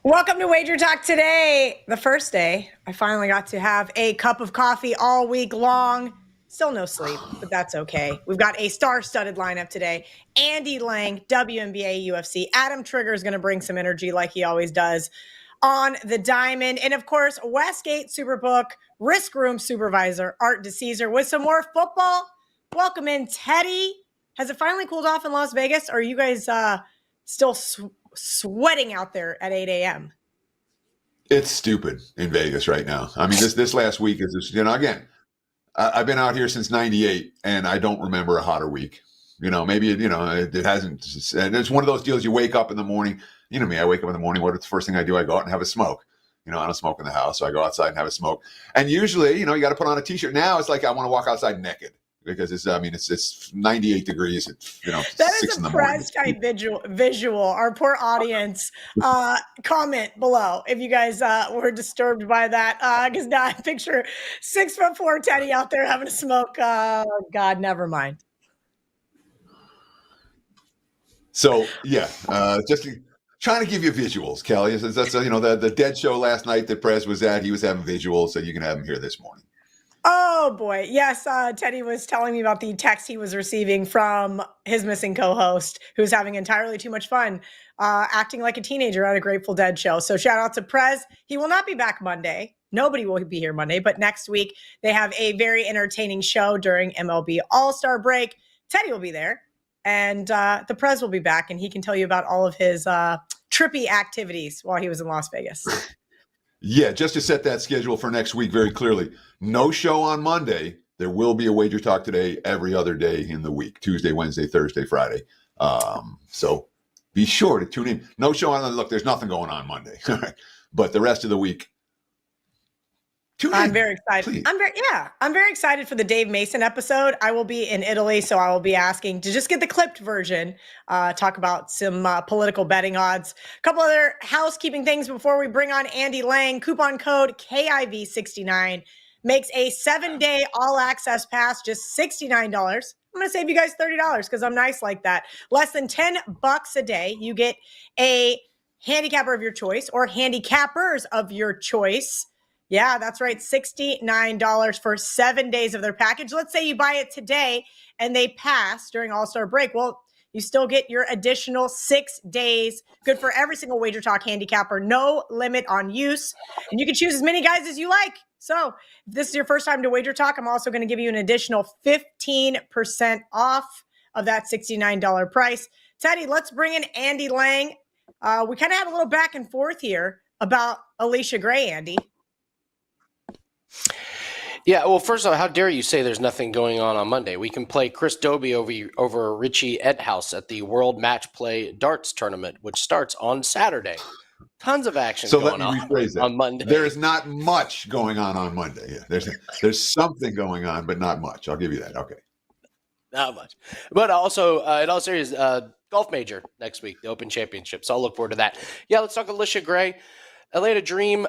Welcome to WagerTalk Today. The first day, I finally got to have a cup of coffee all week long. Still no sleep, but that's okay. We've got a star-studded lineup today. Andy Lang, WNBA, UFC. Adam Trigger is going to bring some energy like he always does on the diamond. And of course, Westgate Superbook Risk Room Supervisor, Art DiCesare, with some more football. Welcome in, Teddy. Has it finally cooled off in Las Vegas? Or are you guys still sweating out there at 8 a.m.? It's stupid in Vegas right now. I mean, this last week is just, again, I've been out here since 98 and I don't remember a hotter week. Maybe, it hasn't. And it's one of those deals you wake up in the morning. You know me, I wake up in the morning. What's the first thing I do? I go out and have a smoke. I don't smoke in the house. So I go outside and have a smoke. And usually, you got to put on a t-shirt. Now it's like I want to walk outside naked. Because it's 98 degrees at that 6 is in the a morning. press type visual. Our poor audience, comment below if you guys were disturbed by that. Because now I picture 6'4" Teddy out there having a smoke. God, never mind. So yeah, just trying to give you visuals, Kelly. That's the Dead show last night that Prez was at. He was having visuals, so you can have him here this morning. Oh, boy. Yes, Teddy was telling me about the text he was receiving from his missing co-host who's having entirely too much fun acting like a teenager at a Grateful Dead show. So shout out to Prez. He will not be back Monday. Nobody will be here Monday. But next week, they have a very entertaining show during MLB All-Star break. Teddy will be there. And the Prez will be back, and he can tell you about all of his trippy activities while he was in Las Vegas. Yeah, just to set that schedule for next week very clearly. No show on Monday. There will be a Wager Talk Today every other day in the week, Tuesday, Wednesday, Thursday, Friday. So be sure to tune in. No show on. Look, there's nothing going on Monday. But the rest of the week, tune in. I'm very excited. I'm very excited for the Dave Mason episode. I will be in Italy, so I will be asking to just get the clipped version, talk about some political betting odds. A couple other housekeeping things before we bring on Andy Lang. Coupon code KIV69 makes a 7-day all-access pass just $69. I'm going to save you guys $30 because I'm nice like that. Less than $10 a day. You get a handicapper of your choice or handicappers of your choice. Yeah, that's right. $69 for 7 days of their package. Let's say you buy it today and they pass during All-Star break. Well, you still get your additional 6 days. Good for every single Wager Talk handicapper. No limit on use. And you can choose as many guys as you like. So if this is your first time to Wager Talk, I'm also going to give you an additional 15% off of that $69 price. Teddy, let's bring in Andy Lang. We kind of had a little back and forth here about Allisha Gray, Andy. Yeah, well, first of all, how dare you say there's nothing going on Monday? We can play Chris Doby over Richie Edhouse at the World Match Play Darts Tournament, which starts on Saturday. Tons of action going on Monday. There is not much going on Monday. Yeah, there's something going on, but not much. I'll give you that. Okay. Not much. But also, in all seriousness, golf major next week, the Open Championship. So I'll look forward to that. Yeah, let's talk Allisha Gray, Atlanta Dream.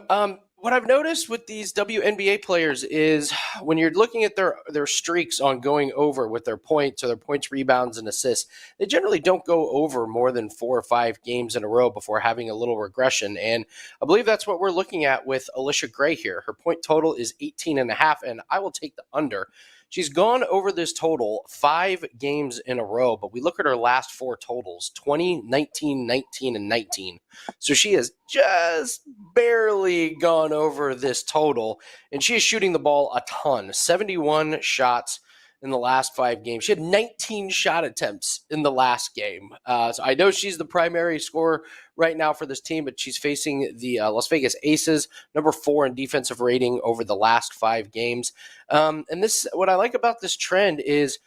What I've noticed with these WNBA players is when you're looking at their streaks on going over with their points or their points, rebounds, and assists, they generally don't go over more than 4 or 5 games in a row before having a little regression. And I believe that's what we're looking at with Allisha Gray here. Her point total is 18.5, and I will take the under. She's gone over this total 5 games in a row, but we look at her last 4 totals, 20, 19, 19, and 19. So she has just barely gone over this total, and she is shooting the ball a ton, 71 shots in the last 5 games. She had 19 shot attempts in the last game. So I know she's the primary scorer right now for this team, but she's facing the Las Vegas Aces, number 4 in defensive rating over the last 5 games. And this, what I like about this trend is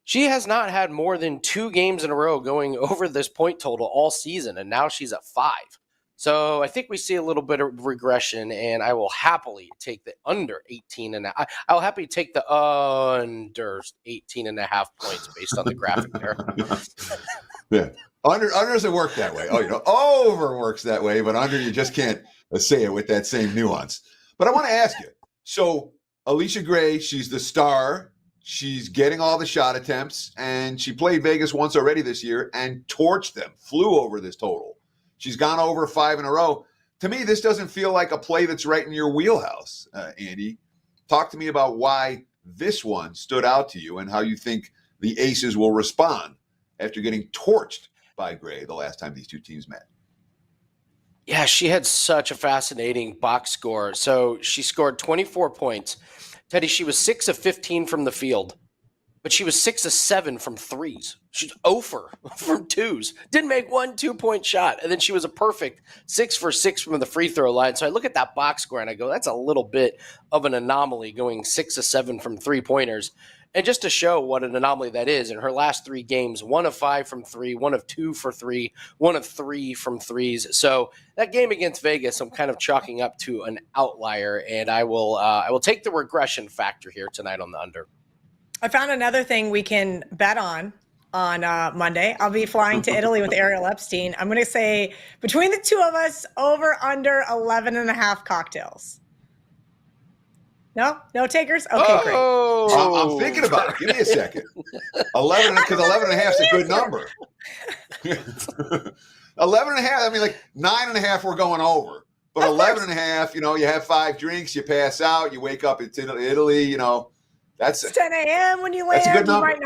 she has not had more than 2 games in a row going over this point total all season, and now she's at 5. So I think we see a little bit of regression, and I will happily take the under 18 and I'll happily take the under 18 and a half points based on the graphic there. Yeah. Under doesn't work that way. Over works that way, but under you just can't say it with that same nuance. But I want to ask you, so Allisha Gray, she's the star. She's getting all the shot attempts, and she played Vegas once already this year and torched them, flew over this total. She's gone over 5 in a row. to me, this doesn't feel like a play that's right in your wheelhouse, Andy. Talk to me about why this one stood out to you and how you think the Aces will respond after getting torched by Gray the last time these two teams met. Yeah, she had such a fascinating box score. So she scored 24 points. Teddy, she was 6 of 15 from the field, but she was 6 of 7 from threes. She's 0 from twos. Didn't make 1 2-point shot. And then she was a perfect 6 for 6 from the free throw line. So I look at that box score and I go, that's a little bit of an anomaly, going 6 of 7 from 3-pointers. And just to show what an anomaly that is, in her last 3 games, 1 of 5 from 3, 1 of 2 for 3, 1 of 3 from threes. So that game against Vegas, I'm kind of chalking up to an outlier, and I will take the regression factor here tonight on the under. I found another thing we can bet on Monday. I'll be flying to Italy with Ariel Epstein. I'm going to say between the two of us, over under 11.5 cocktails. No takers? Okay, great. I'm thinking about it. Give me a second. 11, because 11 and a half is a good number. 11 and a half, I mean, like 9.5 we're going over. But 11 and a half, you have 5 drinks, you pass out, you wake up in Italy, that's it's 10 a.m. when you land. That's a good number.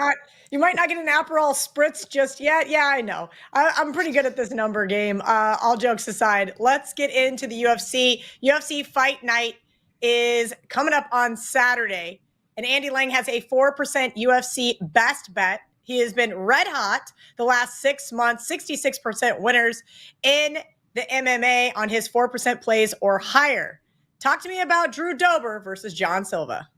You might not get an Aperol spritz just yet. Yeah, I know. I'm pretty good at this number game. All jokes aside, let's get into the UFC. UFC Fight Night is coming up on Saturday, and Andy Lang has a 4% UFC best bet. He has been red hot the last 6 months, 66% winners in the MMA on his 4% plays or higher. Talk to me about Drew Dober versus John Silva.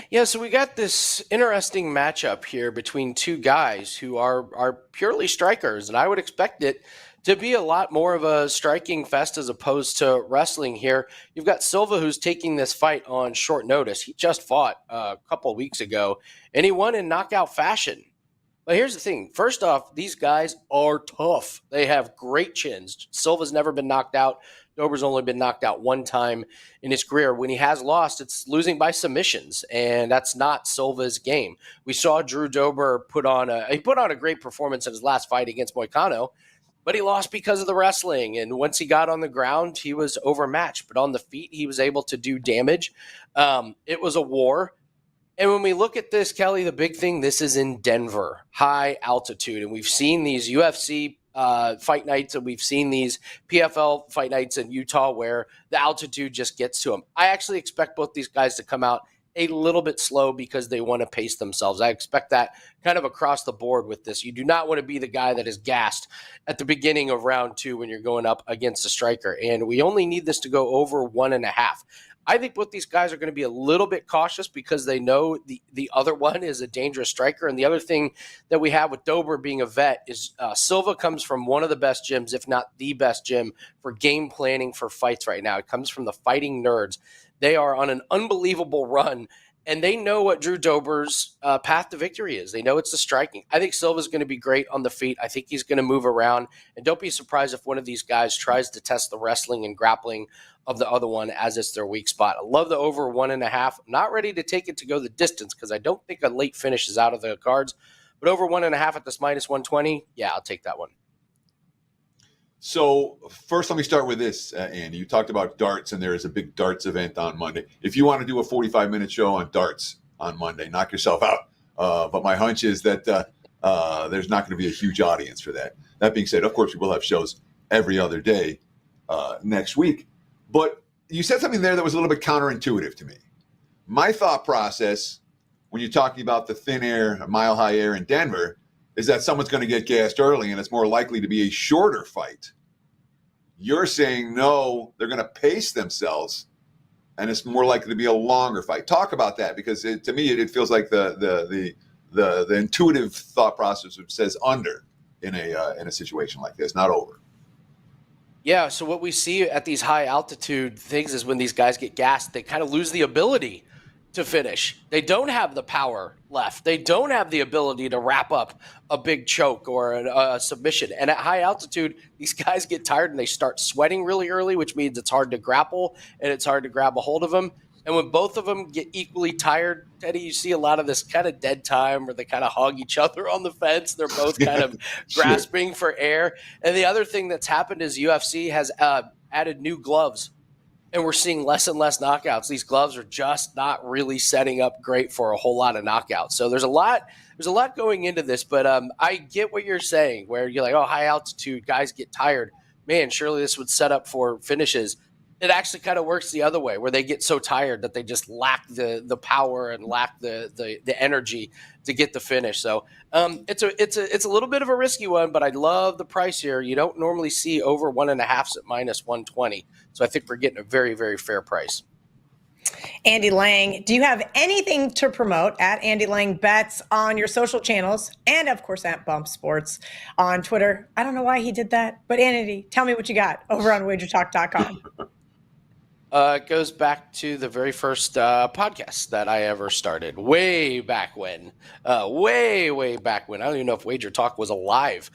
Yeah, so we got this interesting matchup here between two guys who are purely strikers, and I would expect it to be a lot more of a striking fest as opposed to wrestling here. You've got Silva, who's taking this fight on short notice. He just fought a couple of weeks ago, and he won in knockout fashion. But here's the thing. First off, these guys are tough. They have great chins. Silva's never been knocked out. Dober's only been knocked out 1 time in his career. When he has lost, it's losing by submissions, and that's not Silva's game. We saw Drew Dober put on a great performance in his last fight against Moicano, but he lost because of the wrestling. And once he got on the ground, he was overmatched. But on the feet, he was able to do damage. It was a war. And when we look at this, Kelly, the big thing, this is in Denver, high altitude. And we've seen these UFC fight nights, and we've seen these PFL fight nights in Utah where the altitude just gets to them. I actually expect both these guys to come out a little bit slow because they want to pace themselves. I expect that kind of across the board with this. You do not want to be the guy that is gassed at the beginning of round 2 when you're going up against a striker. And we only need this to go over 1.5. I think both these guys are going to be a little bit cautious because they know the other one is a dangerous striker. And the other thing that we have with Dober being a vet is Silva comes from one of the best gyms, if not the best gym, for game planning for fights right now. It comes from the Fighting Nerds. They are on an unbelievable run, and they know what Drew Dober's path to victory is. They know it's the striking. I think Silva's going to be great on the feet. I think he's going to move around. And don't be surprised if one of these guys tries to test the wrestling and grappling of the other one as it's their weak spot. I love the over 1.5. I'm not ready to take it to go the distance because I don't think a late finish is out of the cards. But over 1.5 at this minus 120, yeah, I'll take that one. So first, let me start with this, Andy. You talked about darts, and there is a big darts event on Monday. If you want to do a 45-minute show on darts on Monday, knock yourself out. But my hunch is that there's not going to be a huge audience for that. That being said, of course, we will have shows every other day next week. But you said something there that was a little bit counterintuitive to me. My thought process, when you're talking about the thin air, mile-high air in Denver, is that someone's going to get gassed early and it's more likely to be a shorter fight. You're saying, no, they're going to pace themselves and it's more likely to be a longer fight. Talk about that, because to me, it feels like the intuitive thought process says under in a situation like this, not over. Yeah, so what we see at these high altitude things is when these guys get gassed, they kind of lose the ability to finish. They don't have the power left. They don't have the ability to wrap up a big choke or a submission. And at high altitude, these guys get tired and they start sweating really early, which means it's hard to grapple and it's hard to grab a hold of them. And when both of them get equally tired, Teddy, you see a lot of this kind of dead time where they kind of hug each other on the fence. They're both kind of grasping for air. And the other thing that's happened is UFC has added new gloves, and we're seeing less and less knockouts. These gloves are just not really setting up great for a whole lot of knockouts. So there's a lot going into this, but I get what you're saying, where you're like, oh, high altitude guys get tired. Man, surely this would set up for finishes. It actually kind of works the other way, where they get so tired that they just lack the power and lack the energy to get the finish. So it's a little bit of a risky one, but I love the price here. You don't normally see over 1.5 at -120. So I think we're getting a very, very fair price. Andy Lang, do you have anything to promote at Andy Lang Bets on your social channels, and of course at Bump Sports on Twitter? I don't know why he did that, but Andy, tell me what you got over on WagerTalk.com. It goes back to the very first podcast that I ever started, way back when. Way back when. I don't even know if Wager Talk was alive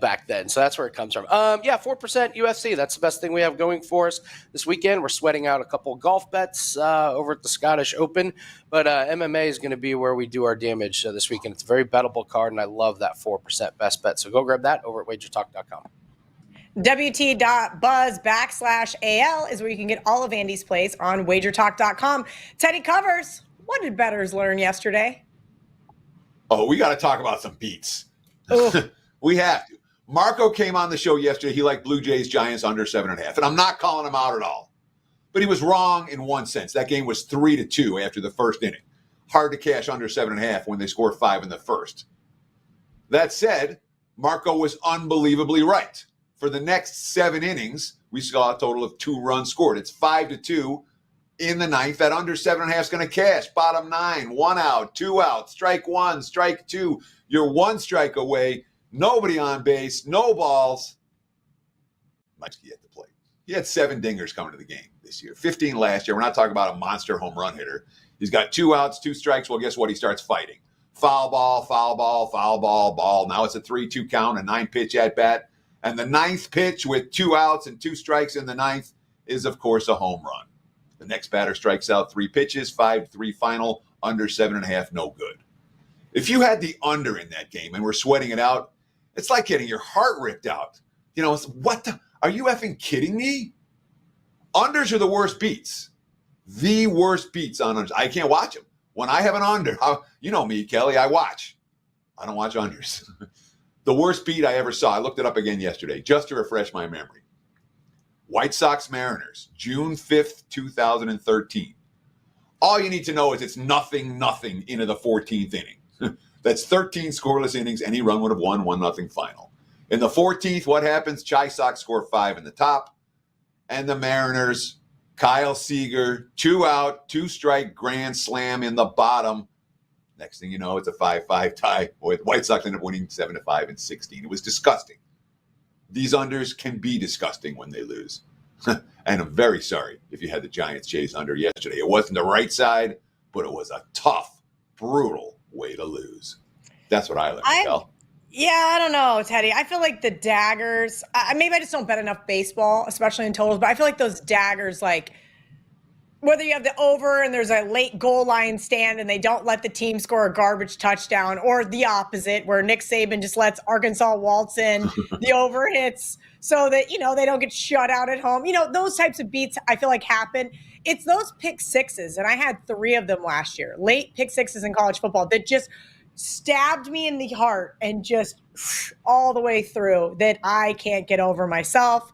back then. So that's where it comes from. 4% UFC. That's the best thing we have going for us this weekend. We're sweating out a couple golf bets over at the Scottish Open. But MMA is going to be where we do our damage this weekend. It's a very bettable card, and I love that 4% best bet. So go grab that over at WagerTalk.com. WT.buzz/AL is where you can get all of Andy's plays on WagerTalk.com. Teddy Covers, what did bettors learn yesterday? Oh, we got to talk about some beats. We have to. Marco came on the show yesterday. He liked Blue Jays Giants under 7.5. And I'm not calling him out at all. But he was wrong in one sense. That game was 3-2 after the first inning. Hard to cash under 7.5 when they score 5 in the first. That said, Marco was unbelievably right. For the next 7 innings, we saw a total of 2 runs scored. It's 5-2 in the ninth. That under 7.5 is going to cash. Bottom 9, 1 out, 2 out, strike 1, strike 2. You're 1 strike away. Nobody on base, no balls. Mikey at the plate. He had 7 dingers coming to the game this year. 15 last year. We're not talking about a monster home run hitter. He's got 2 outs, 2 strikes. Well, guess what? He starts fighting. Foul ball, foul ball, foul ball, ball. Now it's a 3-2 count, a 9-pitch at bat. And the 9th pitch with 2 outs and 2 strikes in the 9th is, of course, a home run. The next batter strikes out 3 pitches, 5-3 final, under 7.5, no good. If you had the under in that game and we're sweating it out, it's like getting your heart ripped out. You know, are you effing kidding me? Unders are the worst beats. The worst beats on unders. I can't watch them. When I have an under, you know me, Kelly, I watch. I don't watch unders. The worst beat I ever saw, I looked it up again yesterday, just to refresh my memory. White Sox Mariners, June 5th, 2013. All you need to know is it's 0-0 into the 14th inning. That's 13 scoreless innings. Any run would have won 1-0 final. In the 14th, what happens? Chi Sox score 5 in the top. And the Mariners, Kyle Seager, 2 out, 2 strike, grand slam in the bottom. Next thing you know, it's a 5-5 tie. Boy, the White Sox ended up winning 7-5 and 16. It was disgusting. These unders can be disgusting when they lose. And I'm very sorry if you had the Giants chase under yesterday. It wasn't the right side, but it was a tough, brutal way to lose. That's what I learned, Cal. Yeah, I don't know, Teddy. I feel like the daggers, maybe I just don't bet enough baseball, especially in totals, but I feel like those daggers, like, whether you have the over and there's a late goal line stand and they don't let the team score a garbage touchdown, or the opposite where Nick Saban just lets Arkansas waltz in, the over hits so that, they don't get shut out at home. Those types of beats I feel like happen. It's those pick sixes, and I had 3 of them last year, late pick sixes in college football that just stabbed me in the heart and just all the way through that I can't get over myself.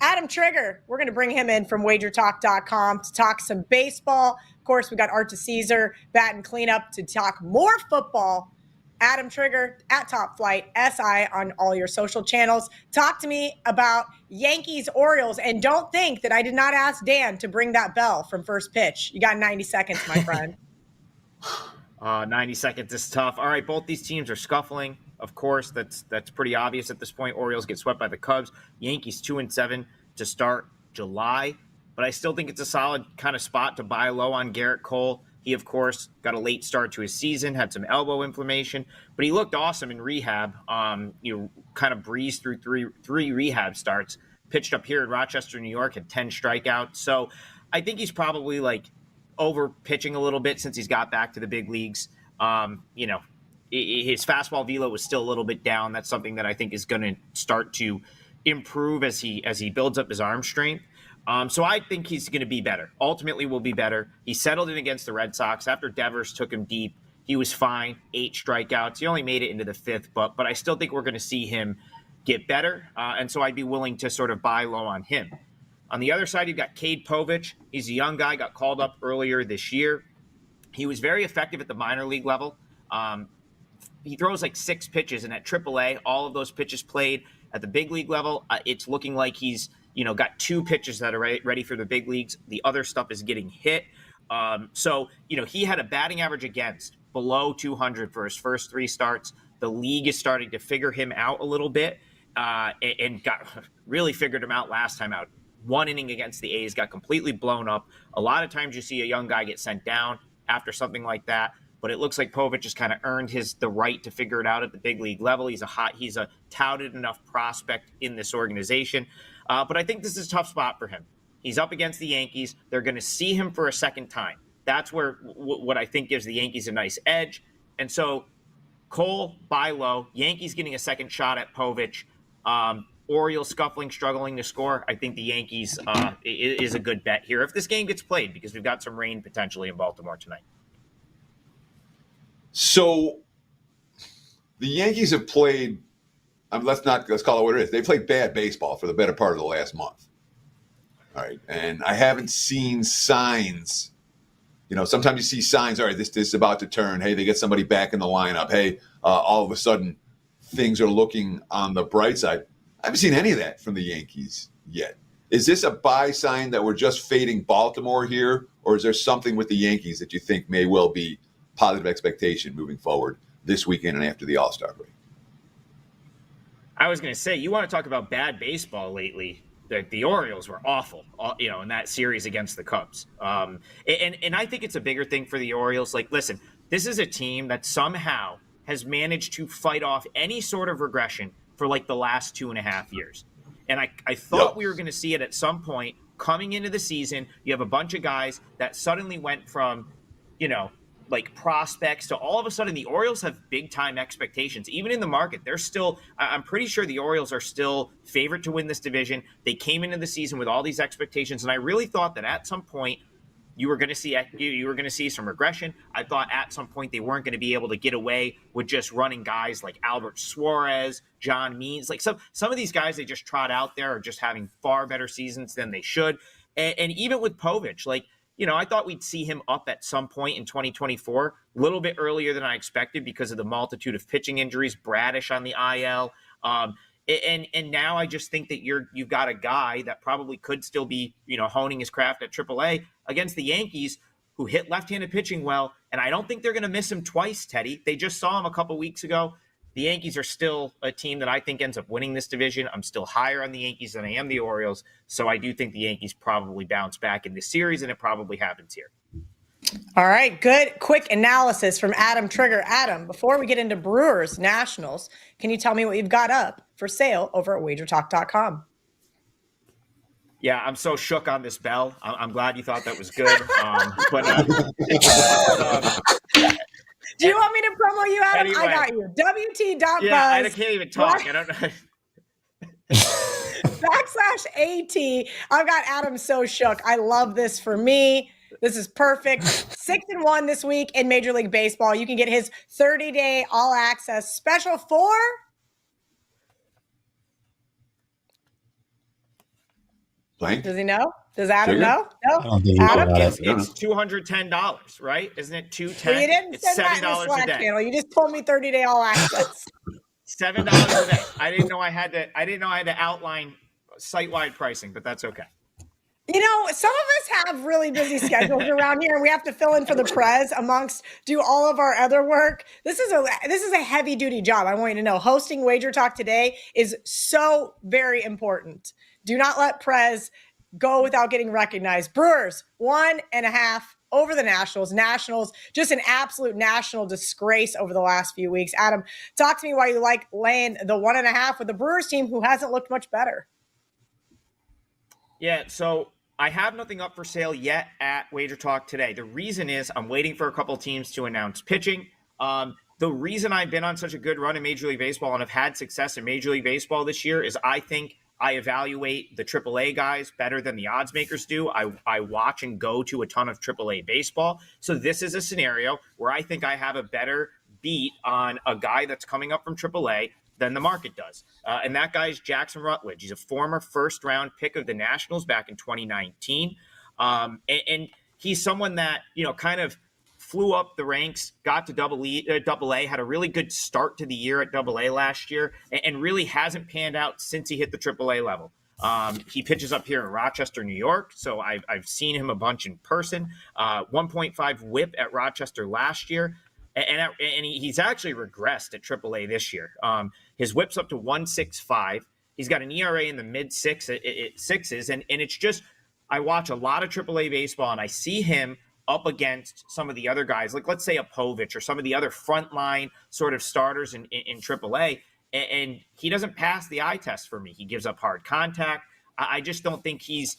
Adam Trigger, we're going to bring him in from WagerTalk.com to talk some baseball. Of course, we got Art DiCesare, bat and cleanup, to talk more football. Adam Trigger at Top Flight SI on all your social channels. Talk to me about Yankees Orioles, and don't think that I did not ask Dan to bring that bell from first pitch. You got 90 seconds, my friend. 90 seconds is tough. All right, both these teams are scuffling. Of course, that's pretty obvious at this point. Orioles get swept by the Cubs. Yankees 2-7 to start July. But I still think it's a solid kind of spot to buy low on Garrett Cole. He, of course, got a late start to his season, had some elbow inflammation, but he looked awesome in rehab. Kind of breezed through three rehab starts. Pitched up here in Rochester, New York, had 10 strikeouts. So I think he's probably like over pitching a little bit since he's got back to the big leagues. His fastball velo was still a little bit down. That's something that I think is going to start to improve as he builds up his arm strength. So I think he's going to be better. Ultimately will be better. He settled in against the Red Sox after Devers took him deep. He was fine, 8 strikeouts. He only made it into the 5th, but I still think we're going to see him get better. And so I'd be willing to sort of buy low on him. On the other side, you've got Cade Povich. He's a young guy, got called up earlier this year. He was very effective at the minor league level. He throws like 6 pitches, and at AAA, all of those pitches played. At the big league level, it's looking like he's got 2 pitches that are ready for the big leagues. The other stuff is getting hit. So he had a batting average against below 200 for his first 3 starts. The league is starting to figure him out a little bit, and got really figured him out last time out. 1 inning against the A's got completely blown up. A lot of times you see a young guy get sent down after something like that, but it looks like Povich has kind of earned the right to figure it out at the big league level. He's a touted enough prospect in this organization, but I think this is a tough spot for him. He's up against the Yankees. They're going to see him for a second time. That's where what I think gives the Yankees a nice edge. And so Cole, buy low. Yankees getting a second shot at Povich. Orioles scuffling, struggling to score. I think the Yankees is a good bet here if this game gets played, because we've got some rain potentially in Baltimore tonight. So the Yankees have played, let's call it what it is. They played bad baseball for the better part of the last month. All right. And I haven't seen signs. Sometimes you see signs, all right, this is about to turn. Hey, they get somebody back in the lineup. Hey, all of a sudden things are looking on the bright side. I haven't seen any of that from the Yankees yet. Is this a buy sign that we're just fading Baltimore here, or is there something with the Yankees that you think may well be positive expectation moving forward this weekend and after the All-Star break? I was going to say, you want to talk about bad baseball lately. The Orioles were awful, in that series against the Cubs. And I think it's a bigger thing for the Orioles. Like, listen, this is a team that somehow has managed to fight off any sort of regression for like the last 2.5 years. And I thought we were going to see it at some point coming into the season. You have a bunch of guys that suddenly went from, like prospects to all of a sudden the Orioles have big time expectations. Even in the market, I'm pretty sure the Orioles are still favorite to win this division. They came into the season with all these expectations. And I really thought that at some point you were going to see some regression. I thought at some point they weren't going to be able to get away with just running guys like Albert Suarez, John Means. Like some of these guys they just trot out there are just having far better seasons than they should. And even with Povich, I thought we'd see him up at some point in 2024, a little bit earlier than I expected because of the multitude of pitching injuries, Bradish on the IL. And now I just think that you've got a guy that probably could still be, honing his craft at AAA against the Yankees, who hit left-handed pitching well. And I don't think they're going to miss him twice, Teddy. They just saw him a couple weeks ago. The Yankees are still a team that I think ends up winning this division. I'm still higher on the Yankees than I am the Orioles. So I do think the Yankees probably bounce back in this series, and it probably happens here. All right, good, quick analysis from Adam Trigger. Adam, before we get into Brewers Nationals, can you tell me what you've got up for sale over at WagerTalk.com? Yeah, I'm so shook on this bell. I'm glad you thought that was good. Do you want me to promo you, Adam? Anyway, I got you. WT.buzz. Yeah, I can't even talk. I don't know. /AT. I've got Adam so shook. I love this for me. This is perfect. 6-1 this week in Major League Baseball. You can get his 30-day all-access special for Blank? Does he know? Does Adam Trigger? know? I No. don't think he Adam? got It's it. $210, right? Isn't it $210? Well, you didn't It's send that in the $7 Slack a day. channel. You just told me 30-day all-access. $7 a day. I didn't know I had to outline site-wide pricing, but that's okay. Some of us have really busy schedules around here, and we have to fill in for the prez do all of our other work. This is a heavy duty job. I want you to know hosting Wager Talk Today is so very important. Do not let prez go without getting recognized. Brewers 1.5 over the Nationals. Nationals, just an absolute national disgrace over the last few weeks. Adam, talk to me why you like laying the 1.5 with the Brewers team who hasn't looked much better. Yeah, so I have nothing up for sale yet at WagerTalk Today. The reason is I'm waiting for a couple teams to announce pitching. The reason I've been on such a good run in Major League Baseball and have had success in Major League Baseball this year is I think I evaluate the AAA guys better than the odds makers do. I watch and go to a ton of AAA baseball. So this is a scenario where I think I have a better beat on a guy that's coming up from AAA than the market does. And that guy is Jackson Rutledge. He's a former first-round pick of the Nationals back in 2019. And he's someone that, kind of flew up the ranks, got to double A, had a really good start to the year at double A last year, and really hasn't panned out since he hit the AAA level. He pitches up here in Rochester, New York, so I've seen him a bunch in person. 1.5 whip at Rochester last year, and he's actually regressed at AAA this year. His whip's up to 1.65. He's got an ERA in the mid sixes, and it's just, I watch a lot of AAA baseball, and I see him up against some of the other guys, like let's say a Povich or some of the other frontline sort of starters in AAA, and he doesn't pass the eye test for me. He gives up hard contact. I just don't think he's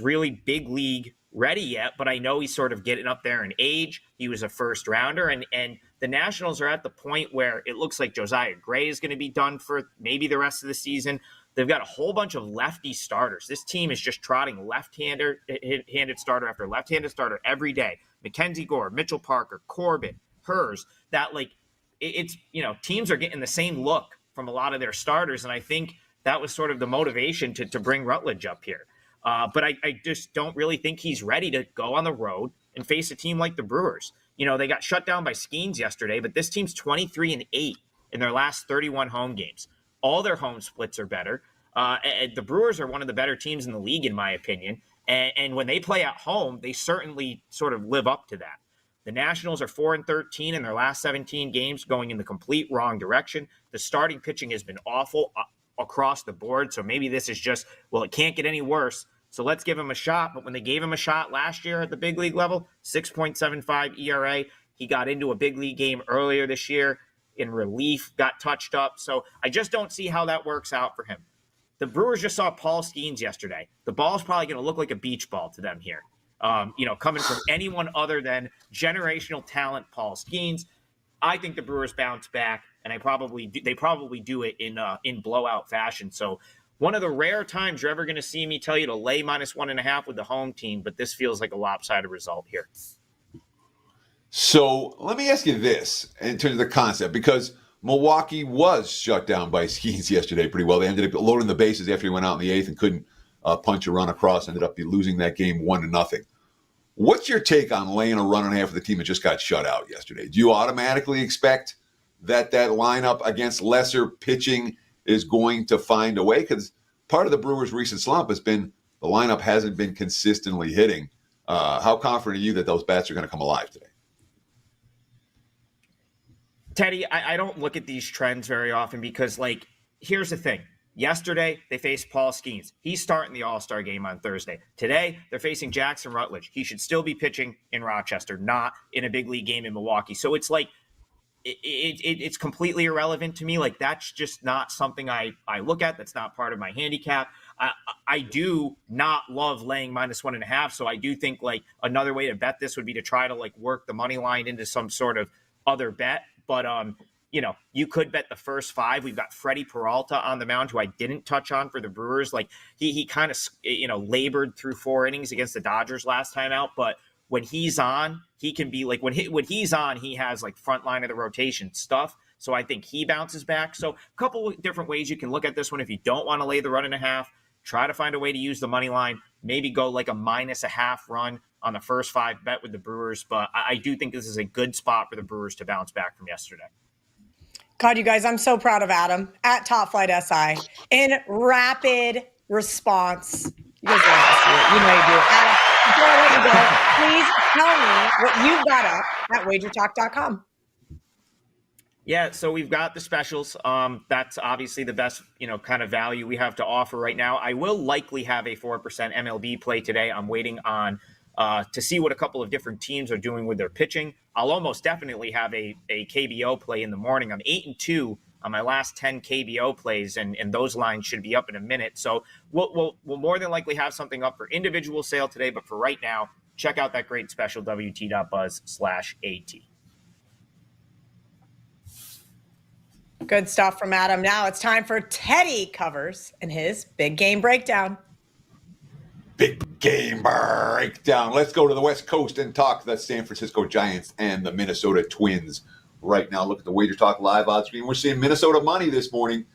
really big league ready yet, but I know he's sort of getting up there in age. He was a first rounder, and the Nationals are at the point where it looks like Josiah Gray is going to be done for maybe the rest of the season. They've got a whole bunch of lefty starters. This team is just trotting left-handed starter after left-handed starter every day. Mackenzie Gore, Mitchell Parker, Corbin, Hers. That it's teams are getting the same look from a lot of their starters, and I think that was sort of the motivation to bring Rutledge up here. But I just don't really think he's ready to go on the road and face a team like the Brewers. They got shut down by Skeens yesterday, but this team's 23-8 in their last 31 home games. All their home splits are better. The Brewers are one of the better teams in the league, in my opinion. And when they play at home, they certainly sort of live up to that. The Nationals are 4-13 in their last 17 games, going in the complete wrong direction. The starting pitching has been awful across the board. So maybe this is just, it can't get any worse. So let's give him a shot. But when they gave him a shot last year at the big league level, 6.75 ERA. He got into a big league game earlier this year in relief, got touched up. So I just don't see how that works out for him. The Brewers just saw Paul Skeens yesterday. The ball's probably going to look like a beach ball to them here. Coming from anyone other than generational talent Paul Skeens. I think the Brewers bounce back, and they probably do it in blowout fashion. So one of the rare times you're ever going to see me tell you to lay -1.5 with the home team, but this feels like a lopsided result here. So let me ask you this in terms of the concept, because Milwaukee was shut down by Skeens yesterday pretty well. They ended up loading the bases after he went out in the eighth and couldn't punch a run across, ended up losing that game 1-0. What's your take on laying a run and a half of the team that just got shut out yesterday? Do you automatically expect that lineup against lesser pitching is going to find a way? Because part of the Brewers' recent slump has been the lineup hasn't been consistently hitting. How confident are you that those bats are going to come alive today? Teddy, I don't look at these trends very often because, here's the thing. Yesterday, they faced Paul Skeens. He's starting the All-Star game on Thursday. Today, they're facing Jackson Rutledge. He should still be pitching in Rochester, not in a big league game in Milwaukee. So it's it's completely irrelevant to me. That's just not something I look at. That's not part of my handicap. I do not love laying -1.5. So I do think another way to bet this would be to try to work the money line into some sort of other bet. But, you could bet the first 5. We've got Freddie Peralta on the mound, who I didn't touch on for the Brewers. He kind of, labored through 4 innings against the Dodgers last time out. But when he's on, he can be when he's on, he has front line of the rotation stuff. So I think he bounces back. So a couple of different ways you can look at this one. If you don't want to lay the 1.5, try to find a way to use the money line, maybe go a -0.5 run on the first 5 bet with the Brewers. But I do think this is a good spot for the Brewers to bounce back from yesterday. God, you guys, I'm so proud of Adam at Top Flight SI in rapid response. You guys love to see it. You know you do. Adam, before I let you go, please tell me what you've got up at WagerTalk.com. Yeah, so we've got the specials. That's obviously the best, kind of value we have to offer right now. I will likely have a 4% MLB play today. I'm waiting on to see what a couple of different teams are doing with their pitching. I'll almost definitely have a KBO play in the morning. I'm 8-2 my last 10 KBO plays, and those lines should be up in a minute. So we'll more than likely have something up for individual sale today. But for right now, check out that great special, wt.buzz/AT. Good stuff from Adam. Now it's time for Teddy Covers and his big game breakdown. Big game breakdown. Let's go to the West Coast and talk the San Francisco Giants and the Minnesota Twins right now. Look at the WagerTalk live odds screen. We're seeing Minnesota money this morning.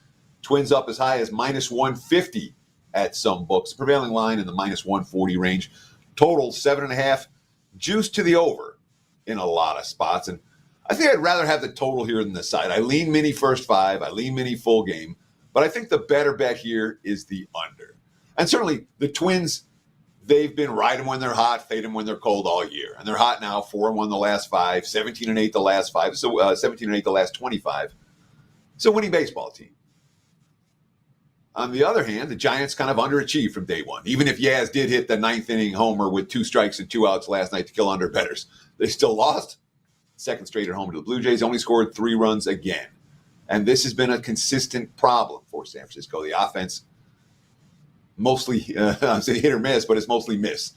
Twins up as high as -150 at some books. Prevailing line in the -140 range. Total 7.5. Juice to the over in a lot of spots. And I think I'd rather have the total here than the side. I lean mini first 5. I lean mini full game. But I think the better bet here is the under. And certainly the Twins, they've been riding when they're hot, fading when they're cold all year. And they're hot now, 4-1 the last 5, 17-8 the last 5, so 17-8 the last 25. It's a winning baseball team. On the other hand, the Giants kind of underachieved from day one. Even if Yaz did hit the 9th inning homer with 2 strikes and 2 outs last night to kill under Bettors, they still lost. Second straight at home to the Blue Jays, only scored 3 runs again. And this has been a consistent problem for San Francisco. The offense, mostly, I'm saying hit or miss, but it's mostly miss.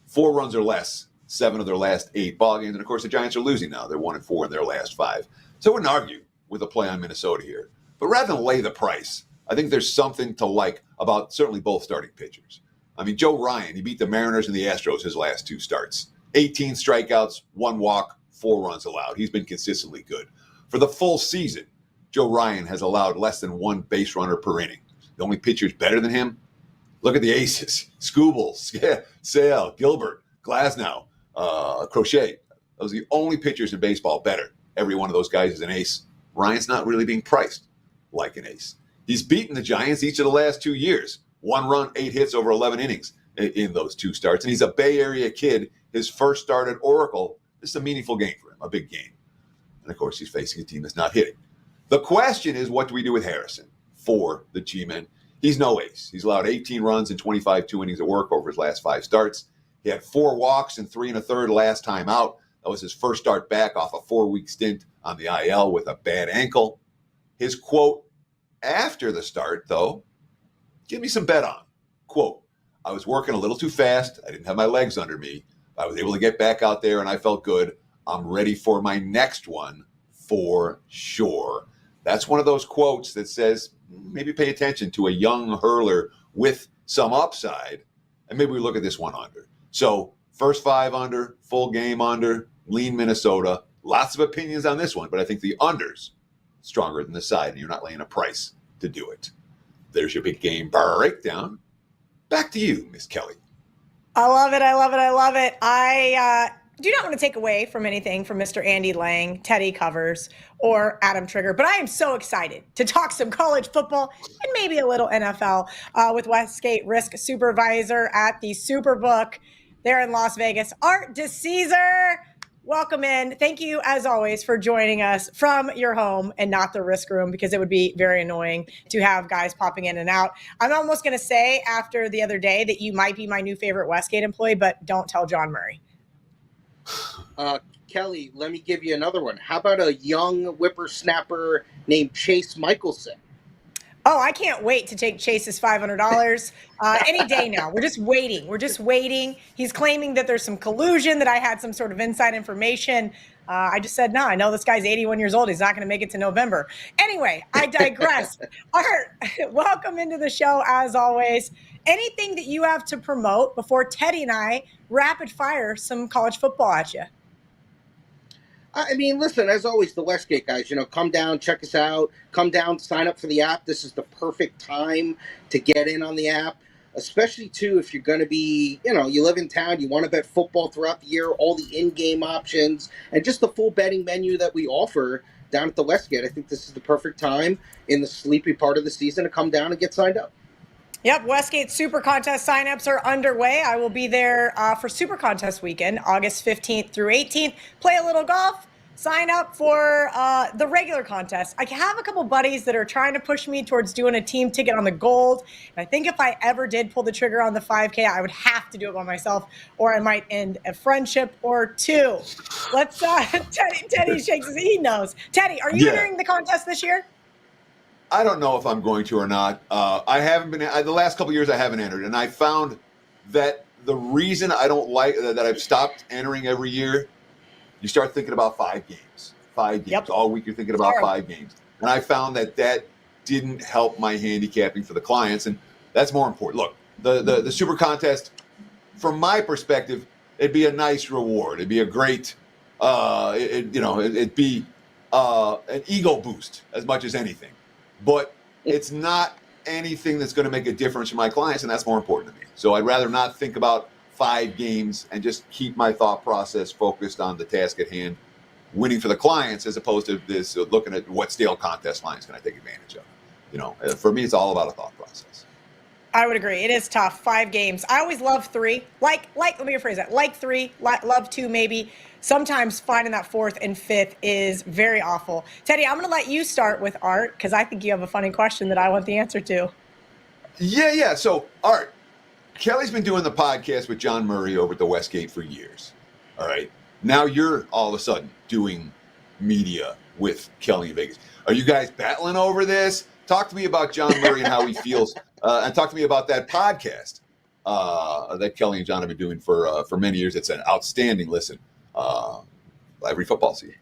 4 runs or less, 7 of their last 8 ball games. And of course, the Giants are losing now. They're 1-4 in their last 5. So I wouldn't argue with a play on Minnesota here. But rather than lay the price, I think there's something to like about certainly both starting pitchers. I mean, Joe Ryan, he beat the Mariners and the Astros his last 2 starts. 18 strikeouts, 1 walk, 4 runs allowed. He's been consistently good. For the full season, Joe Ryan has allowed less than 1 base runner per inning. The only pitchers better than him, look at the aces: Skubal, Sale, Gilbert, Glasnow, Crochet. Those are the only pitchers in baseball better. Every one of those guys is an ace. Ryan's not really being priced like an ace. He's beaten the Giants each of the last 2 years. 1 run, 8 hits over 11 innings in those 2 starts. And he's a Bay Area kid. His first start at Oracle, this is a meaningful game for him, a big game. And of course, he's facing a team that's not hitting. The question is, what do we do with Harrison for the G-men? He's no ace. He's allowed 18 runs in 25 2 innings at work over his last 5 starts. He had 4 walks and 3 1/3 last time out. That was his first start back off a 4-week stint on the IL with a bad ankle. His quote after the start, though, give me some bet on. Quote, I was working a little too fast. I didn't have my legs under me. I was able to get back out there and I felt good. I'm ready for my next one for sure. That's one of those quotes that says, maybe pay attention to a young hurler with some upside, and maybe we look at this one under. So first 5 under, full game under, lean Minnesota. Lots of opinions on this one, but I think the under's stronger than the side, and you're not laying a price to do it. There's your big game breakdown. Back to you, Miss Kelly. I love it. I love it. I love it. I do not want to take away from anything from Mr. Andy Lang, Teddy Covers, or Adam Trigger, but I am so excited to talk some college football and maybe a little NFL with Westgate Risk Supervisor at the Superbook there in Las Vegas, Art DiCesare. Welcome in. Thank you, as always, for joining us from your home and not the risk room, because it would be very annoying to have guys popping in and out. I'm almost going to say after the other day that you might be my new favorite Westgate employee, but don't tell John Murray. Kelly, let me give you another one. How about a young whippersnapper named Chase Michelson? Oh, I can't wait to take Chase's $500 any day now. We're just waiting. He's claiming that there's some collusion, that I had some sort of inside information. I just said, no, I know this guy's 81 years old. He's not going to make it to November. Anyway, I digress. Art, welcome into the show, as always. Anything that you have to promote before Teddy and I rapid fire some college football at you? I mean, listen, as always, the Westgate guys, come down, check us out, come down, sign up for the app. This is the perfect time to get in on the app, especially, too, if you're going to be, you live in town, you want to bet football throughout the year, all the in-game options, and just the full betting menu that we offer down at the Westgate. I think this is the perfect time in the sleepy part of the season to come down and get signed up. Yep, Westgate Super Contest signups are underway. I will be there for Super Contest weekend, August 15th through 18th. Play a little golf, sign up for the regular contest. I have a couple buddies that are trying to push me towards doing a team ticket on the gold. And I think if I ever did pull the trigger on the 5K, I would have to do it by myself, or I might end a friendship or 2. Let's, Teddy shakes his, he knows. Teddy, are you entering the contest this year? I don't know if I'm going to or not. I haven't been the last couple of years. I haven't entered, and I found that the reason I don't like that I've stopped entering every year. You start thinking about 5 games. 5 games. Yep. All week you're thinking about 5 games. And I found that didn't help my handicapping for the clients, and that's more important. Look, the Super Contest, from my perspective, it'd be a nice reward. It'd be a great, it'd be an ego boost as much as anything. But it's not anything that's going to make a difference for my clients, and that's more important to me. So I'd rather not think about 5 games and just keep my thought process focused on the task at hand, winning for the clients, as opposed to this looking at what stale contest lines can I take advantage of. For me, it's all about a thought process. I would agree. It is tough. 5 games. I always love 3. Let me rephrase that. Like 3, love 2 maybe. Sometimes finding that 4th and 5th is very awful. Teddy, I'm going to let you start with Art because I think you have a funny question that I want the answer to. Yeah. So, Art, Kelly's been doing the podcast with John Murray over at the Westgate for years. All right. Now you're all of a sudden doing media with Kelly in Vegas. Are you guys battling over this? Talk to me about John Murray and how he feels, and talk to me about that podcast that Kelly and John have been doing for many years. It's an outstanding listen every football season.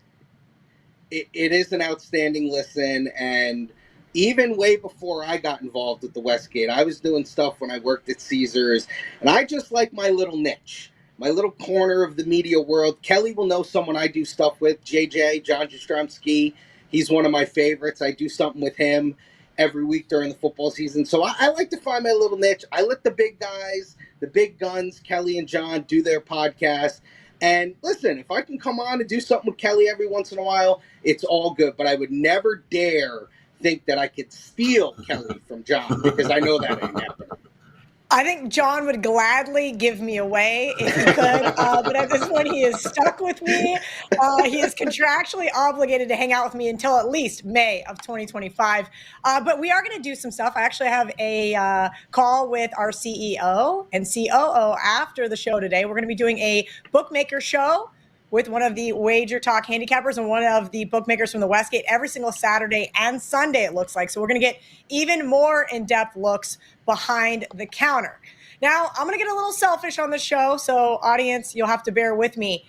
It is an outstanding listen, and even way before I got involved with the Westgate, I was doing stuff when I worked at Caesars, and I just like my little niche, my little corner of the media world. Kelly will know someone I do stuff with, JJ, John Jastrzemski. He's one of my favorites. I do something with him every week during the football season. So I like to find my little niche. I let the big guys, the big guns, Kelly and John, do their podcast. And listen, if I can come on and do something with Kelly every once in a while, it's all good. But I would never dare think that I could steal Kelly from John, because I know that ain't happening. I think John would gladly give me away if he could, but at this point he is stuck with me. He is contractually obligated to hang out with me until at least May of 2025. But we are going to do some stuff. I actually have a call with our CEO and COO after the show today. We're going to be doing a bookmaker show with one of the WagerTalk handicappers and one of the bookmakers from the Westgate every single Saturday and Sunday, it looks like. So we're going to get even more in-depth looks behind the counter. Now, I'm going to get a little selfish on the show, so audience, you'll have to bear with me.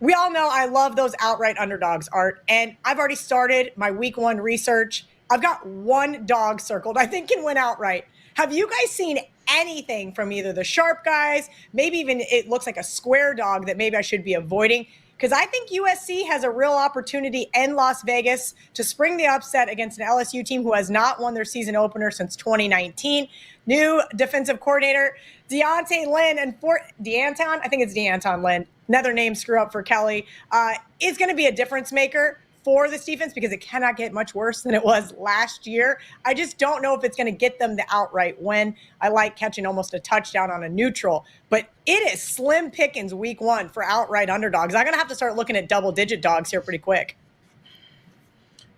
We all know I love those outright underdogs, Art, and I've already started my week 1 research. I've got 1 dog circled I think can win outright. Have you guys seen anything from either the sharp guys, maybe even it looks like a square dog that maybe I should be avoiding? Because I think USC has a real opportunity in Las Vegas to spring the upset against an LSU team who has not won their season opener since 2019. New defensive coordinator, Deanton Lynn, another name screw up for Kelly, is going to be a difference maker for this defense because it cannot get much worse than it was last year. I just don't know if it's going to get them the outright win. I like catching almost a touchdown on a neutral, but it is slim pickings week 1 for outright underdogs. I'm going to have to start looking at double-digit dogs here pretty quick.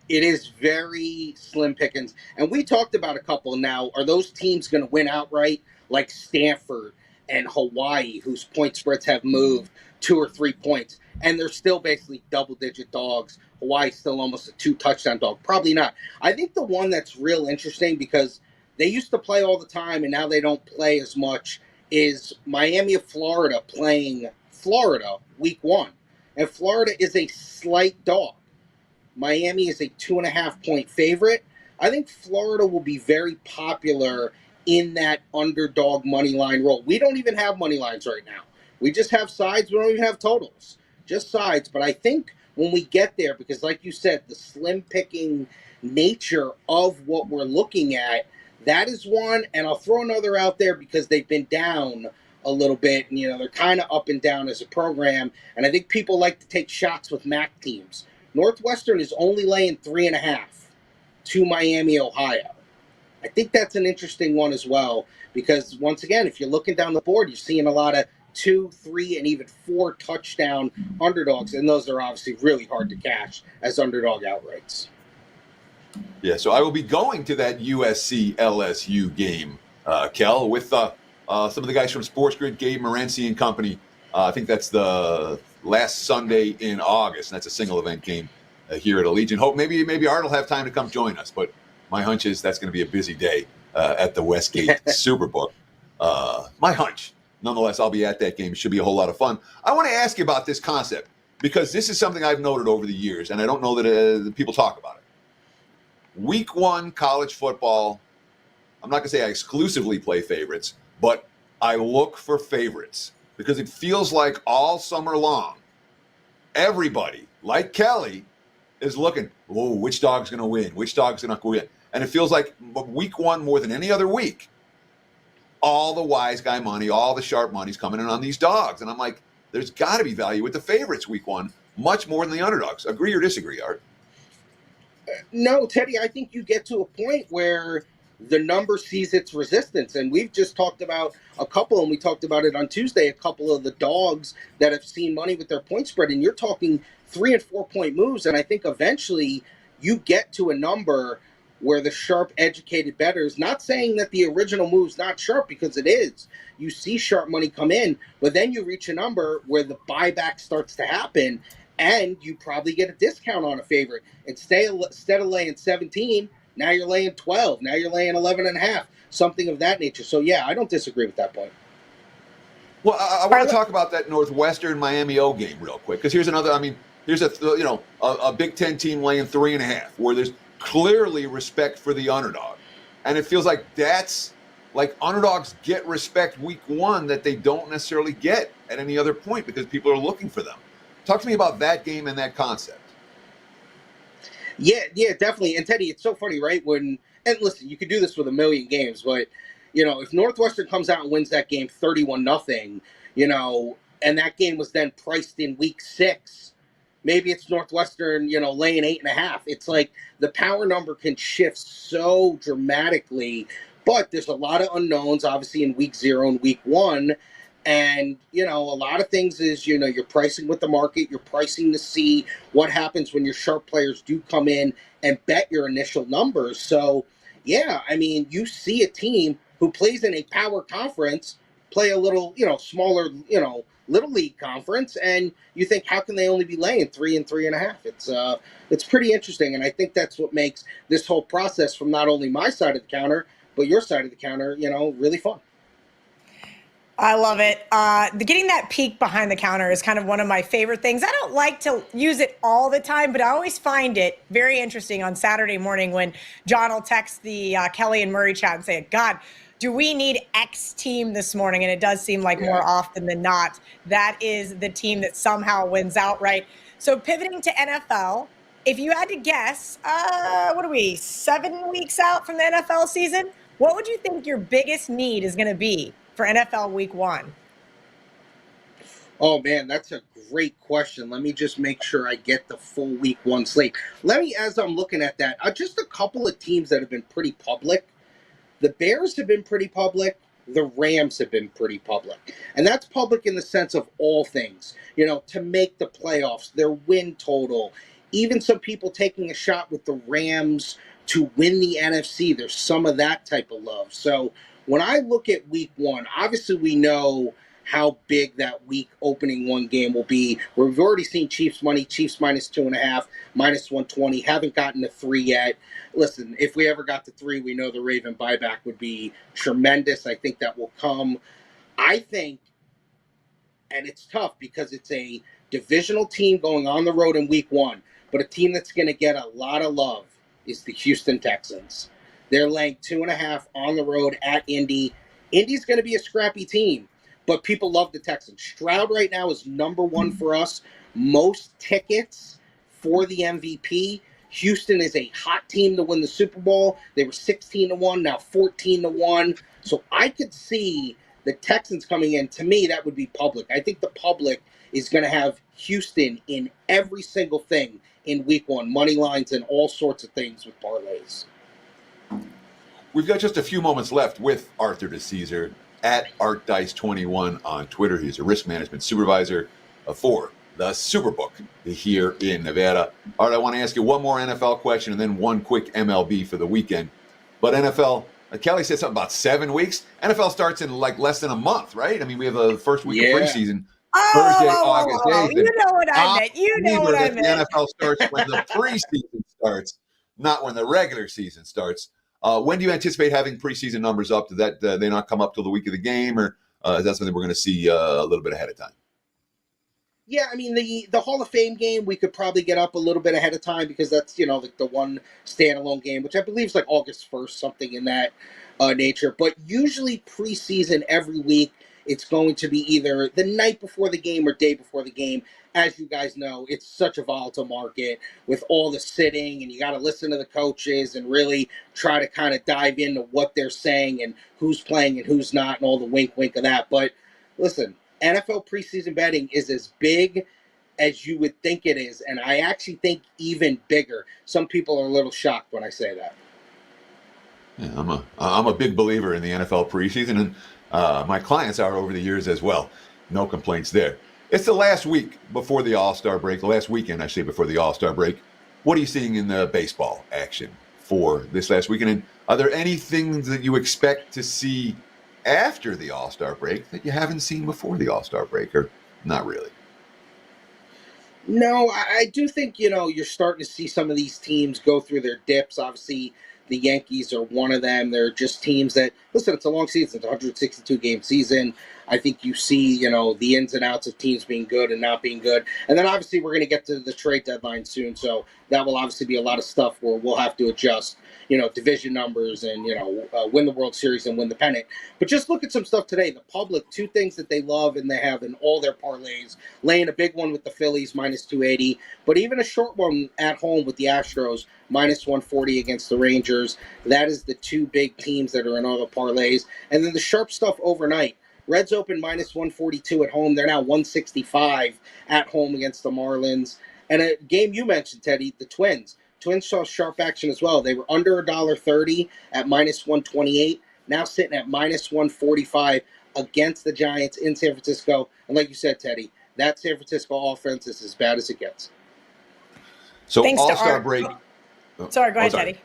It is very slim pickings. And we talked about a couple now. Are those teams going to win outright, like Stanford and Hawaii, whose point spreads have moved 2 or 3 points? And they're still basically double-digit dogs. Hawaii's still almost a 2-touchdown dog. Probably not. I think the one that's real interesting, because they used to play all the time and now they don't play as much, is Miami of Florida playing Florida week 1. And Florida is a slight dog. Miami is a 2.5-point favorite. I think Florida will be very popular in that underdog money line role. We don't even have money lines right now. We just have sides. We don't even have totals. Just sides. But I think when we get there, because like you said, the slim picking nature of what we're looking at, that is one. And I'll throw another out there because they've been down a little bit. And, they're kind of up and down as a program. And I think people like to take shots with MAC teams. Northwestern is only laying 3.5 to Miami, Ohio. I think that's an interesting one as well, because once again, if you're looking down the board, you're seeing a lot of 2, 3, and even 4 touchdown underdogs, and those are obviously really hard to cash as underdog outrights. Yeah, so I will be going to that USC LSU game, Kel, with some of the guys from Sports Grid, Gabe Morency and company. I think that's the last Sunday in August, and that's a single event game here at Allegiant. Hope maybe Art will have time to come join us, but My hunch is that's going to be a busy day at the Westgate Superbook. My hunch. Nonetheless, I'll be at that game. It should be a whole lot of fun. I want to ask you about this concept because this is something I've noted over the years, and I don't know that people talk about it. Week 1 college football, I'm not going to say I exclusively play favorites, but I look for favorites because it feels like all summer long, everybody, like Kelly, is looking, whoa, which dog's going to win? Which dog's going to win? And it feels like week 1 more than any other week, all the wise guy money, all the sharp money's coming in on these dogs. And I'm like, there's got to be value with the favorites week 1, much more than the underdogs. Agree or disagree, Art? No, Teddy, I think you get to a point where the number sees its resistance. And we've just talked about a couple, and we talked about it on Tuesday, a couple of the dogs that have seen money with their point spread. And you're talking 3 and 4 point moves. And I think eventually you get to a number where the sharp, educated bettors, not saying that the original move's not sharp, because it is. You see sharp money come in, but then you reach a number where the buyback starts to happen, and you probably get a discount on a favorite. Instead of laying 17, now you're laying 12. Now you're laying 11.5, something of that nature. So, yeah, I don't disagree with that point. Well, I want to talk about that Northwestern Miami O game real quick, because here's another. I mean, here's a Big Ten team laying 3.5, where there's clearly respect for the underdog, and it feels like that's like underdogs get respect week 1 that they don't necessarily get at any other point because people are looking for them. Talk to me about that game and that concept. Yeah, definitely. And Teddy, it's so funny, right? And listen, you could do this with a million games, but if Northwestern comes out and wins that game 31-0, and that game was then priced in week 6, maybe it's Northwestern, laying 8.5. It's like the power number can shift so dramatically, but there's a lot of unknowns, obviously, in week 0 and week 1. And, a lot of things is, you're pricing with the market. You're pricing to see what happens when your sharp players do come in and bet your initial numbers. So, yeah, I mean, you see a team who plays in a power conference play a little, smaller, little league conference, and you think, how can they only be laying 3 and 3.5? It's pretty interesting, and I think that's what makes this whole process from not only my side of the counter but your side of the counter, really fun. I love it. Getting that peek behind the counter is kind of one of my favorite things. I don't like to use it all the time, but I always find it very interesting on Saturday morning when John will text the Kelly and Murray chat and say, God, do we need X team this morning? And it does seem like more often than not, that is the team that somehow wins outright. So pivoting to NFL, if you had to guess, what are we, 7 weeks out from the NFL season? What would you think your biggest need is going to be for NFL week 1? Oh, man, that's a great question. Let me just make sure I get the full week 1 slate. As I'm looking at that, just a couple of teams that have been pretty public. The Bears have been pretty public. The Rams have been pretty public. And that's public in the sense of all things, to make the playoffs, their win total, even some people taking a shot with the Rams to win the NFC. There's some of that type of love. So when I look at week 1, obviously we know how big that week opening 1 game will be. We've already seen Chiefs money, Chiefs -2.5, -120, haven't gotten to 3 yet. Listen, if we ever got to 3, we know the Raven buyback would be tremendous. I think that will come. I think, and it's tough because it's a divisional team going on the road in week 1, but a team that's going to get a lot of love is the Houston Texans. They're laying 2.5 on the road at Indy. Indy's going to be a scrappy team, but people love the Texans. Stroud right now is number 1 for us. Most tickets for the MVP. Houston is a hot team to win the Super Bowl. They were 16-1, now 14-1. So I could see the Texans coming in. To me, that would be public. I think the public is going to have Houston in every single thing in week 1, money lines and all sorts of things with parlays. We've got just a few moments left with Art DiCesare at ArtDice21 on Twitter. He's a risk management supervisor for the Superbook here in Nevada. Art, I want to ask you one more NFL question and then one quick MLB for the weekend. But NFL, Kelly said something about 7 weeks. NFL starts in like less than a month, right? I mean, we have the first week of preseason. Thursday, August 8th. You know what I meant. You know what I meant. The NFL starts when the preseason starts. not when the regular season starts. When do you anticipate having preseason numbers up? Do that they not come up till the week of the game, or is that something we're going to see a little bit ahead of time? Yeah, I mean the Hall of Fame game we could probably get up a little bit ahead of time because that's the one standalone game, which I believe is like August 1st, something in that nature. But usually preseason every week it's going to be either the night before the game or day before the game. As you guys know, it's such a volatile market with all the sitting, and you got to listen to the coaches and really try to kind of dive into what they're saying and who's playing and who's not and all the wink wink of that. But listen, NFL preseason betting is as big as you would think it is, and I actually think even bigger. Some people are a little shocked when I say that. Yeah, I'm a big believer in the NFL preseason, and my clients are over the years as well. No complaints there. It's the last week before the All-Star break, the last weekend, I say, before the All-Star break. What are you seeing in the baseball action for this last weekend? And are there any things that you expect to see after the All-Star break that you haven't seen before the All-Star break, or not really? No, I do think, you're starting to see some of these teams go through their dips. Obviously, the Yankees are one of them. They're just teams that, listen, it's a long season. It's a 162-game season. I think you see, the ins and outs of teams being good and not being good. And then obviously we're going to get to the trade deadline soon. So that will obviously be a lot of stuff where we'll have to adjust, division numbers and, win the World Series and win the pennant. But just look at some stuff today. The public, two things that they love and they have in all their parlays, laying a big one with the Phillies, minus 280, but even a short one at home with the Astros, minus 140 against the Rangers. That is the two big teams that are in all the parlays. And then the sharp stuff overnight. Reds open minus 142 at home. They're now 165 at home against the Marlins. And a game you mentioned, Teddy, the Twins. Twins saw sharp action as well. They were under $1.30 at minus 128. Now sitting at minus 145 against the Giants in San Francisco. And like you said, Teddy, that San Francisco offense is as bad as it gets. So Thanks to All-Star Art. break. Sorry, go ahead, Teddy.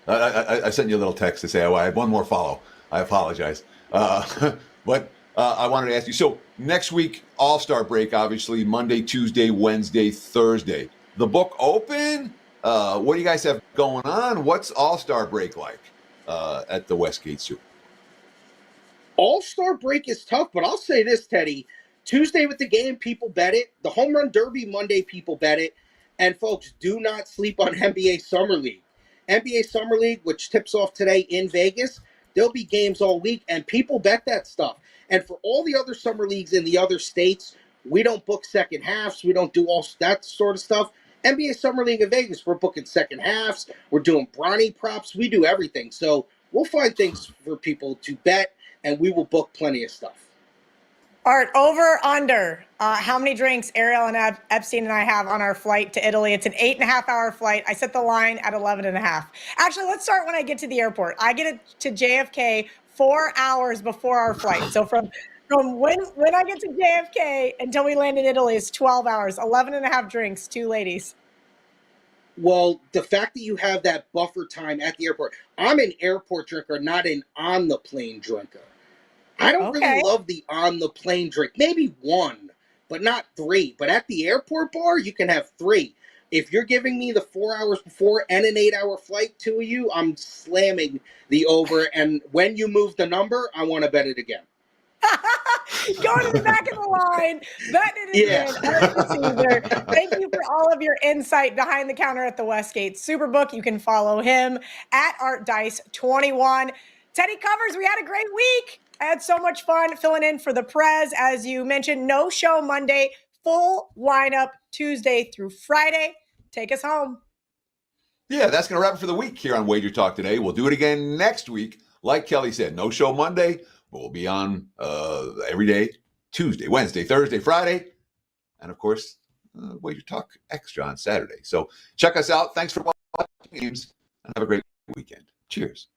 I sent you a little text to say I have one more follow. I apologize. But I wanted to ask you, so next week, All-Star break, obviously, Monday, Tuesday, Wednesday, Thursday. The book open? What do you guys have going on? What's All-Star break like at the Westgate Super? All-Star break is tough, but I'll say this, Teddy. Tuesday with the game, people bet it. The Home Run Derby Monday, people bet it. And folks, do not sleep on NBA Summer League. NBA Summer League, which tips off today in Vegas, there'll be games all week, and people bet that stuff. And for all the other summer leagues in the other states, we don't book second halves. We don't do all that sort of stuff. NBA Summer League in Vegas, we're booking second halves. We're doing brawny props. We do everything. So we'll find things for people to bet, and we will book plenty of stuff. Art, over, under. How many drinks Ariel and Epstein and I have on our flight to Italy? It's an 8.5-hour flight. I set the line at 11.5. Actually, let's start when I get to the airport. I get it to JFK 4 hours before our flight. So from when I get to JFK until we land in Italy is 12 hours, 11.5 drinks, 2 ladies. Well, the fact that you have that buffer time at the airport, I'm an airport drinker, not an on-the-plane drinker. I don't really love the on-the-plane drink. Maybe 1, but not 3. But at the airport bar, you can have 3. If you're giving me the 4 hours before and an 8-hour flight, 2 of you, I'm slamming the over. And when you move the number, I want to bet it again. Going to the back of the line, betting it again. Art DiCesare, thank you for all of your insight behind the counter at the Westgate Superbook. You can follow him at ArtDice21. Teddy Covers, we had a great week. I had so much fun filling in for the Prez. As you mentioned, no show Monday, full lineup Tuesday through Friday. Take us home. Yeah, that's going to wrap it for the week here on WagerTalk Today. We'll do it again next week. Like Kelly said, no show Monday, but we'll be on every day, Tuesday, Wednesday, Thursday, Friday, and of course, WagerTalk Extra on Saturday. So check us out. Thanks for watching games, and have a great weekend. Cheers.